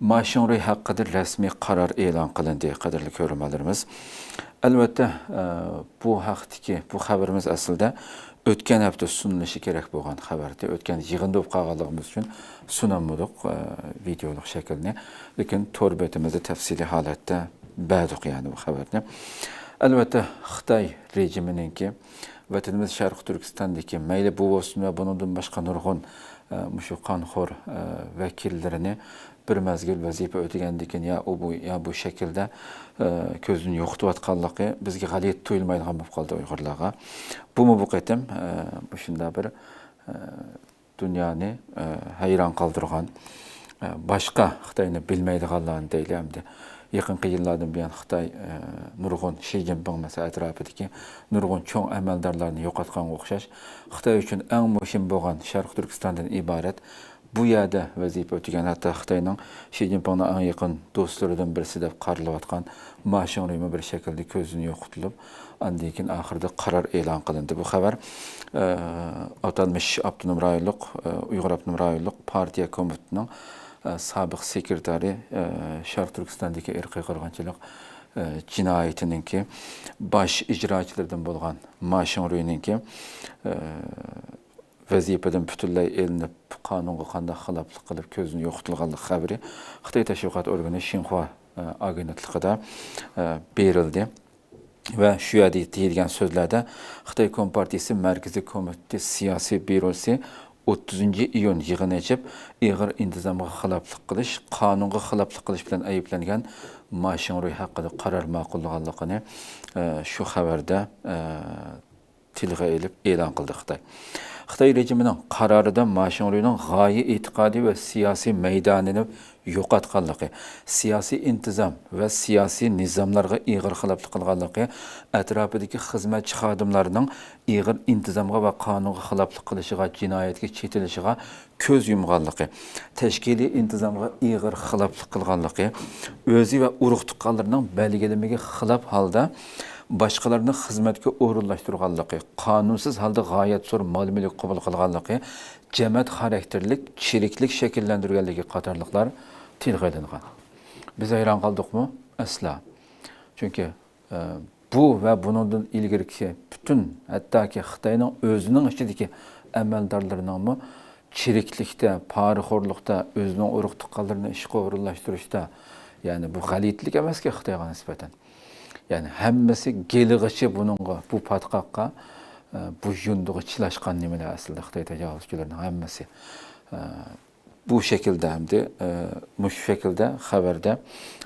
Maşinuri hakkında resmi karar e'lon qilindi, qadrli ko'ruvchilarimiz. Albatta, bu haqdagi bu xabarimiz aslida o'tgan hafta sunilishi kerak bo'lgan xabardi. O'tgan yig'inda bo'lib qolganligimiz uchun sunamadik videolik shaklni, lekin to'r betimizda tafsiliy holatda berdik yani bu xabarni. Albatta, Xitoy rejimininki vatanimiz Sharq Turkistondagi mayli bu bo'lsin va bundan boshqa nurg'un mushu qonxo'r vakillarini bir mezgil vazifa o'tagandikin ya bu shaklda ko'zini yo'qotayotganligi bizga g'alati tuyulmaydigan bo'lib qoldi Uyg'urlarga. Bu qatim shunda bir dunyoni hayron qoldirgan boshqa Xitoyni bilmaydiganlarni deylamdi. Yaqinqi yillardan buyon Xitoy nurg'un Xi Jinping masalan atrofidagi nurg'un cho'ng amaldorlarni yo'qotganga o'xshash Xitoy uchun eng muhim bo'lgan Sharq Turkistondan iborat bu yerda vazifa o'tagan, hatto Xitoyning Xi Jinpingning eng yaqin do'stlaridan birisi deb qaralayotgan Ma Xiaoruimi bir shaklda ko'zini yo'qotilib, andan keyin oxirida qaror e'lon qilindi. Bu xabar atalmish Abdunum rayonlik Uyg'ur Abdunum rayonlik partiya komitetining sobiq sekretari Sharq Turkistondagi irqiy qirg'inchilik jinoyatininki bosh ijrochilaridan bo'lgan Ma Xiaoruininki vazifadan butunlay elinib qonunga qanday xiloflik qilib ko'zini yo'qotilganligi xabari Xitoy tashviqot organi Xinhua agentligida berildi. Ve shu yerda deyilgan so'zlarda Xitoy Kompartiyasi Markaziy komiteti siyosiy byurosi 30 iyun yig'ini ochib, Ig'ir intizomga xiloflik qilish, qonunga xiloflik qilish bilan ayblangan Ma Xiaorui haqida qaror ma'qullaganligini shu xabarda tilga ilib e'lon qildi Xitoy. Xitoy rejimining qarorida Ma Xiaoruining g'oya e'tiqodiy va siyosiy maydonini yo'qotganligi, siyosiy intizom va siyosiy nizomlarga ig'ir xiloflik qilganligi, atrofidagi xizmatchi xodimlarining ig'ir intizomga va qonunga xiloflik qilishiga, jinoyatga chetilishiga ko'z yumganligi, tashkiliy intizomga ig'ir xiloflik qilganligi, o'zi va urug' tuqqanlarning belgilamaga xilof holda boshqalarni xizmatga o'rinlashtirganligi, qonunsiz holda g'oyat zo'r mol-mulk qabul qilganligi, jamoat xarakterlik, chiriklik shakllantirganligi qatorliqlar tilga ilingan. Biz hayron qoldikmi? Asla. Chunki bu va bundan ilgirki bütün hattoki Xitoyning o'zining ichidagi amaldorlarining chiriklikda, parixo'rlikda, o'zining urug' tuqqanlarini ishga o'rinlashtirishda, ya'ni bu g'alitlik emaski Xitoyga nisbatan. Yani hemmesi gelig'ichi bununla, bu patqaqqa, bu yunduğu çilashqan nimeler aslında Xitoy tajovuzchilarining hammasi. Bu şekilde hem de mush şekilde xabarda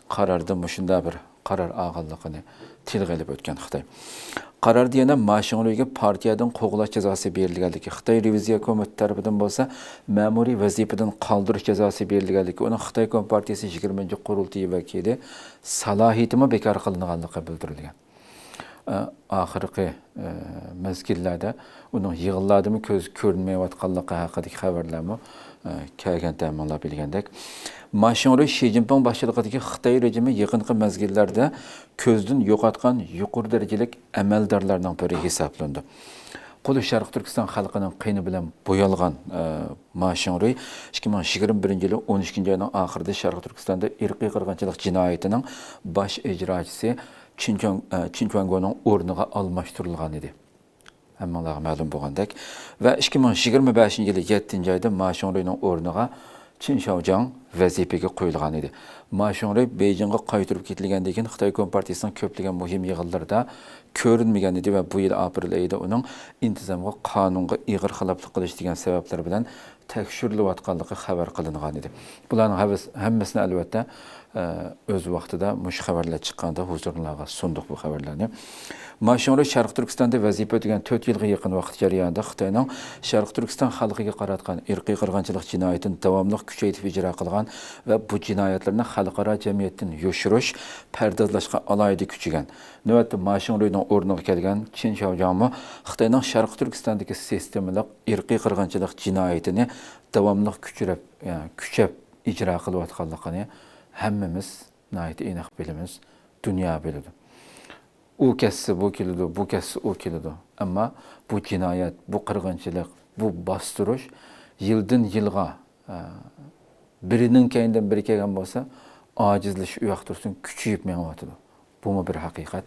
qarorda mushunda bir qaror olganligini tilga ilib o'tgan Xitoy. Qarorda yana Ma Xiaoruiga partiyadan qo'g'lash jazosi berilganligi, Xitoy reviziya komiteti tarafidan bo'lsa ma'muriy vazifadan qoldirish jazosi berilganligi, uni Xitoy Kompartiyasi 20-qurultiy vakili salohiyatimi bekor qilinganligi bildirilgan. Oxirgi mezgillarda uning yig'inlardimi ko'z ko'rinmayotganligi haqidagi xabarlarmi kelgan ta'minlab bilgandek. Ma Xiaorui Xi Jinping boshchiligidagi Xitoy rejimi yaqinqi mezgillarda ko'zdan yo'qotgan yuqori darajalik amaldorlarning biri hisoblandi. Qo'li Sharq Turkiston xalqining qiyni bilan bo'yalgan Ma Xiaorui 2021 yil 12-oyning oxirida Sharq Turkistonda irqiy qirg'inchilik jinoyatining bosh ijrochisi Qin Chuanguoning o'rniga almashtirilgan edi. Hammalarga ma'lum bo'lgandek va 2025 yil 7-oyda Ma Xiaoruining o'rniga Qin Shaojang vazifaga qo'yilgan edi. Ma Xiaorui Beijingga qaytirib ketilgandan keyin Xitoy Kompartiyasining ko'plagan muhim yig'inlarida ko'rinmagan edi va bu yil aprel oyida uning intizomga, qonunga ig'ir xiloflik qilish degan sabablar bilan tekshirilayotganligi xabar qilingan edi. Bularning hammasini albatta o'z vaqtida mush xabarlar chiqqanda huzurlarga sunduq bu xabarlarni. Ma Xiaorui Sharq Turkistonda vazifa o'tagan 4 yilga yaqin vaqt jarayonida Xitoyning Sharq Turkiston xalqiga qaratgan irqiy qirg'inchilik jinoyatini davomli kuchaytirib ijro qilgan va bu jinoyatlarni xalqaro jamiyatdan yoshirish, pardozlashga alohida kuchigan. Navbatda Ma Xiaoruining o'rniga kelgan Qin Shaojangmi Xitoyning Sharq Turkistondagi sistemalik irqiy qirg'inchilik jinoyatini davomli kuchab ijro qilayotganligini hammamiz aniq bilamiz, dunyo biladi. U kessi bu keladi, bu kessi u keladi. Ammo bu jinoyat, bu qirg'inchilik, bu bostirish yildan yilga birinin keyinden biri kelgan bolsa, acizleşip uyak dursun, küçüyüp meňiп oturdy. Bu mu bir hakikat?